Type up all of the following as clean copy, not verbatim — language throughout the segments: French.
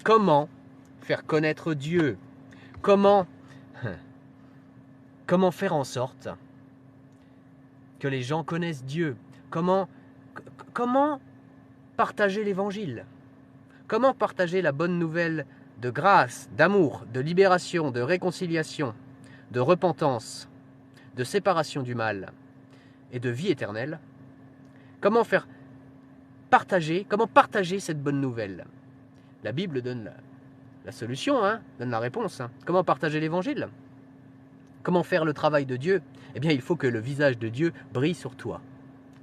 Comment faire connaître Dieu? Comment, comment faire en sorte que les gens connaissent Dieu? Comment partager l'évangile? Comment partager la bonne nouvelle de grâce, d'amour, de libération, de réconciliation, de repentance, de séparation du mal et de vie éternelle? Comment partager cette bonne nouvelle? La Bible donne la solution, donne la réponse. Comment partager l'évangile? Comment faire le travail de Dieu? Eh bien, il faut que le visage de Dieu brille sur toi.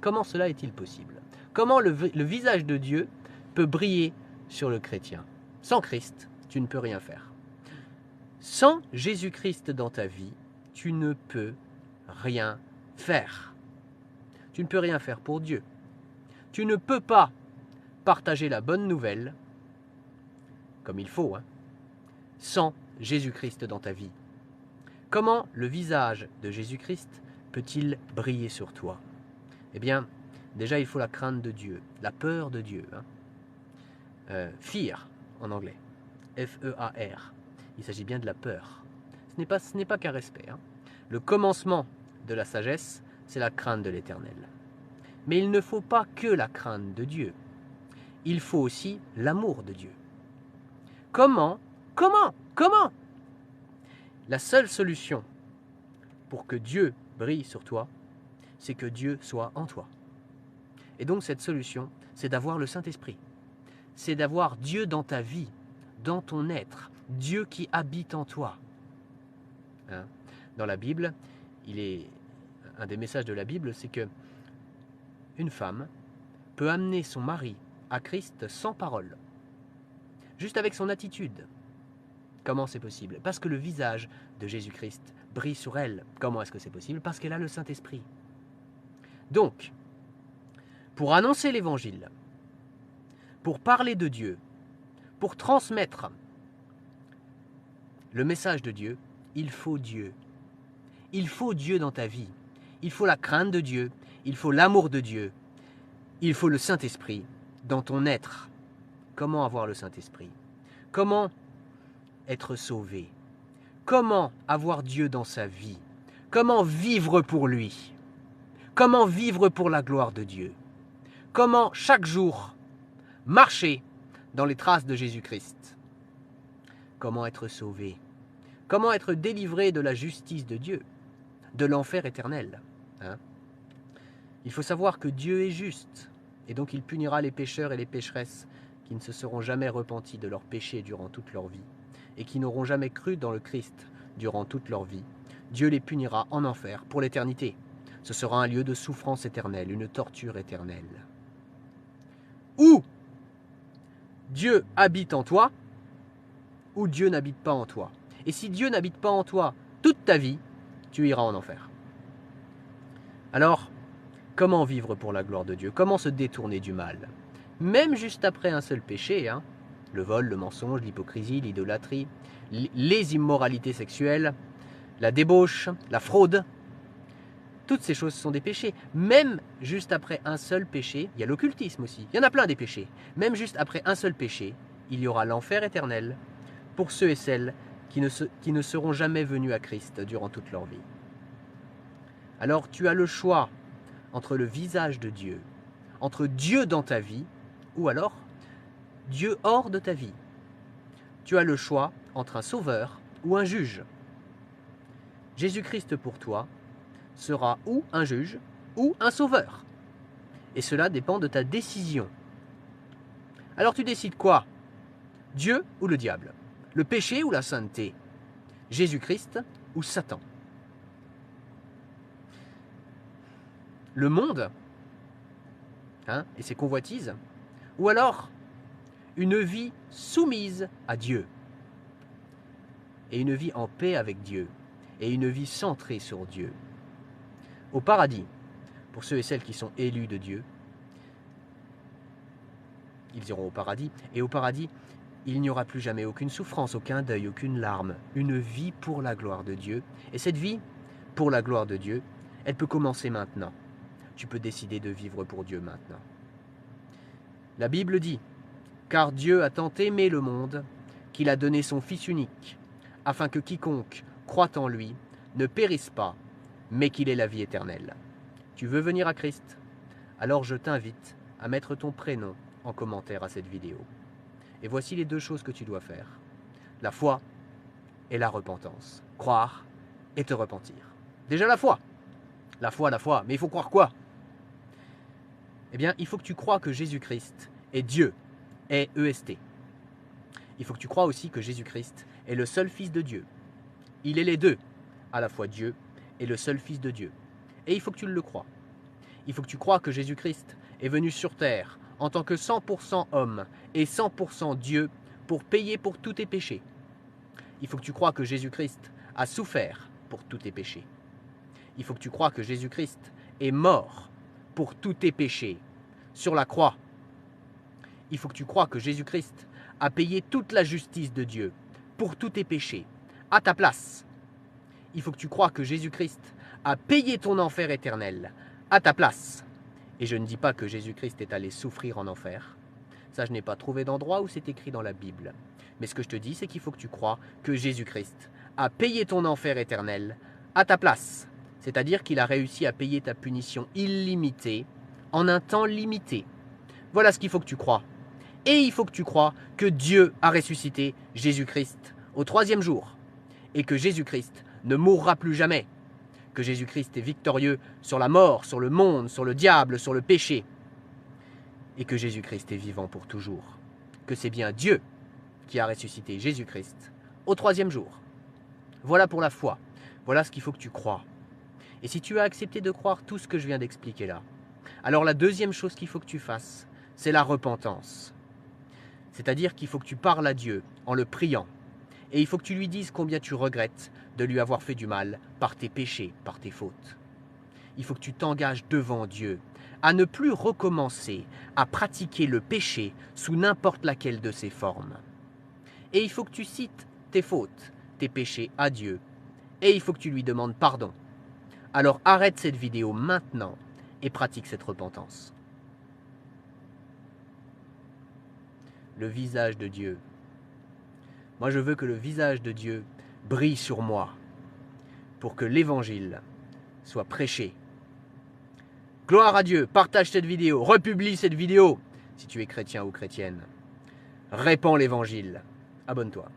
Comment cela est-il possible? Comment le visage de Dieu peut briller sur le chrétien? Sans Christ, tu ne peux rien faire. Sans Jésus-Christ dans ta vie, tu ne peux rien faire. Tu ne peux rien faire pour Dieu. Tu ne peux pas partager la bonne nouvelle, comme il faut, sans Jésus-Christ dans ta vie. Comment le visage de Jésus-Christ peut-il briller sur toi? Eh bien, déjà, il faut la crainte de Dieu, la peur de Dieu. Fear, en anglais. F-E-A-R. Il s'agit bien de la peur. Ce n'est pas qu'un respect. Le commencement de la sagesse, c'est la crainte de l'Éternel. Mais il ne faut pas que la crainte de Dieu. Il faut aussi l'amour de Dieu. Comment? La seule solution pour que Dieu brille sur toi, c'est que Dieu soit en toi. Et donc cette solution, c'est d'avoir le Saint-Esprit. C'est d'avoir Dieu dans ta vie, dans ton être, Dieu qui habite en toi. Dans la Bible, un des messages de la Bible, c'est que une femme peut amener son mari à Christ sans parole, juste avec son attitude. Comment c'est possible? Parce que le visage de Jésus-Christ brille sur elle. Comment est-ce que c'est possible? Parce qu'elle a le Saint-Esprit. Donc, pour annoncer l'Évangile, pour parler de Dieu, pour transmettre le message de Dieu, il faut Dieu. Il faut Dieu dans ta vie. Il faut la crainte de Dieu. Il faut l'amour de Dieu. Il faut le Saint-Esprit dans ton être. Comment avoir le Saint-Esprit? Comment être sauvé? Comment avoir Dieu dans sa vie? Comment vivre pour lui? Comment vivre pour la gloire de Dieu? Comment chaque jour marcher dans les traces de Jésus-Christ? Comment être sauvé? Comment être délivré de la justice de Dieu, de l'enfer éternel? Il faut savoir que Dieu est juste, et donc il punira les pécheurs et les pécheresses qui ne se seront jamais repentis de leurs péchés durant toute leur vie, et qui n'auront jamais cru dans le Christ durant toute leur vie. Dieu les punira en enfer pour l'éternité. Ce sera un lieu de souffrance éternelle, une torture éternelle. Ou Dieu habite en toi, ou Dieu n'habite pas en toi. Et si Dieu n'habite pas en toi toute ta vie, tu iras en enfer. Alors, comment vivre pour la gloire de Dieu? Comment se détourner du mal? Même juste après un seul péché, le vol, le mensonge, l'hypocrisie, l'idolâtrie, les immoralités sexuelles, la débauche, la fraude, toutes ces choses sont des péchés. Même juste après un seul péché, il y a l'occultisme aussi, il y en a plein des péchés. Même juste après un seul péché, il y aura l'enfer éternel pour ceux et celles qui ne seront jamais venus à Christ durant toute leur vie. Alors tu as le choix entre le visage de Dieu, entre Dieu dans ta vie, ou alors Dieu hors de ta vie. Tu as le choix entre un sauveur ou un juge. Jésus-Christ pour toi sera ou un juge ou un sauveur. Et cela dépend de ta décision. Alors tu décides quoi? Dieu ou le diable? Le péché ou la sainteté? Jésus-Christ ou Satan? Le monde et ses convoitises? Ou alors une vie soumise à Dieu? Et une vie en paix avec Dieu? Et une vie centrée sur Dieu? Au paradis, pour ceux et celles qui sont élus de Dieu, ils iront au paradis. Et au paradis, il n'y aura plus jamais aucune souffrance, aucun deuil, aucune larme. Une vie pour la gloire de Dieu. Et cette vie, pour la gloire de Dieu, elle peut commencer maintenant. Tu peux décider de vivre pour Dieu maintenant. La Bible dit Car Dieu a tant aimé le monde qu'il a donné son Fils unique, afin que quiconque croit en lui ne périsse pas, mais qu'il ait la vie éternelle. Tu veux venir à Christ? Alors je t'invite à mettre ton prénom en commentaire à cette vidéo. Et voici les deux choses que tu dois faire. La foi et la repentance. Croire et te repentir. Déjà la foi. La foi. Mais il faut croire quoi? Eh bien, il faut que tu crois que Jésus-Christ est Dieu, est EST. Il faut que tu crois aussi que Jésus-Christ est le seul Fils de Dieu. Il est les deux, à la fois Dieu et le seul Fils de Dieu. Et il faut que tu le crois. Il faut que tu crois que Jésus-Christ est venu sur terre en tant que 100% homme et 100% Dieu pour payer pour tous tes péchés. Il faut que tu crois que Jésus-Christ a souffert pour tous tes péchés. Il faut que tu crois que Jésus-Christ est mort pour tous tes péchés sur la croix. Il faut que tu crois que Jésus-Christ a payé toute la justice de Dieu pour tous tes péchés, à ta place. Il faut que tu crois que Jésus-Christ a payé ton enfer éternel, à ta place. Et je ne dis pas que Jésus-Christ est allé souffrir en enfer. Ça, je n'ai pas trouvé d'endroit où c'est écrit dans la Bible. Mais ce que je te dis, c'est qu'il faut que tu crois que Jésus-Christ a payé ton enfer éternel à ta place. C'est-à-dire qu'il a réussi à payer ta punition illimitée en un temps limité. Voilà ce qu'il faut que tu crois. Et il faut que tu crois que Dieu a ressuscité Jésus-Christ au 3e jour. Et que Jésus-Christ ne mourra plus jamais. Que Jésus-Christ est victorieux sur la mort, sur le monde, sur le diable, sur le péché. Et que Jésus-Christ est vivant pour toujours. Que c'est bien Dieu qui a ressuscité Jésus-Christ au 3e jour. Voilà pour la foi. Voilà ce qu'il faut que tu crois. Et si tu as accepté de croire tout ce que je viens d'expliquer là, alors la deuxième chose qu'il faut que tu fasses, c'est la repentance. C'est-à-dire qu'il faut que tu parles à Dieu en le priant. Et il faut que tu lui dises combien tu regrettes de lui avoir fait du mal par tes péchés, par tes fautes. Il faut que tu t'engages devant Dieu à ne plus recommencer à pratiquer le péché sous n'importe laquelle de ses formes. Et il faut que tu cites tes fautes, tes péchés à Dieu. Et il faut que tu lui demandes pardon. Alors arrête cette vidéo maintenant et pratique cette repentance. Le visage de Dieu. Moi, je veux que le visage de Dieu brille sur moi pour que l'évangile soit prêché. Gloire à Dieu, partage cette vidéo, republie cette vidéo si tu es chrétien ou chrétienne. Répands l'évangile. Abonne-toi.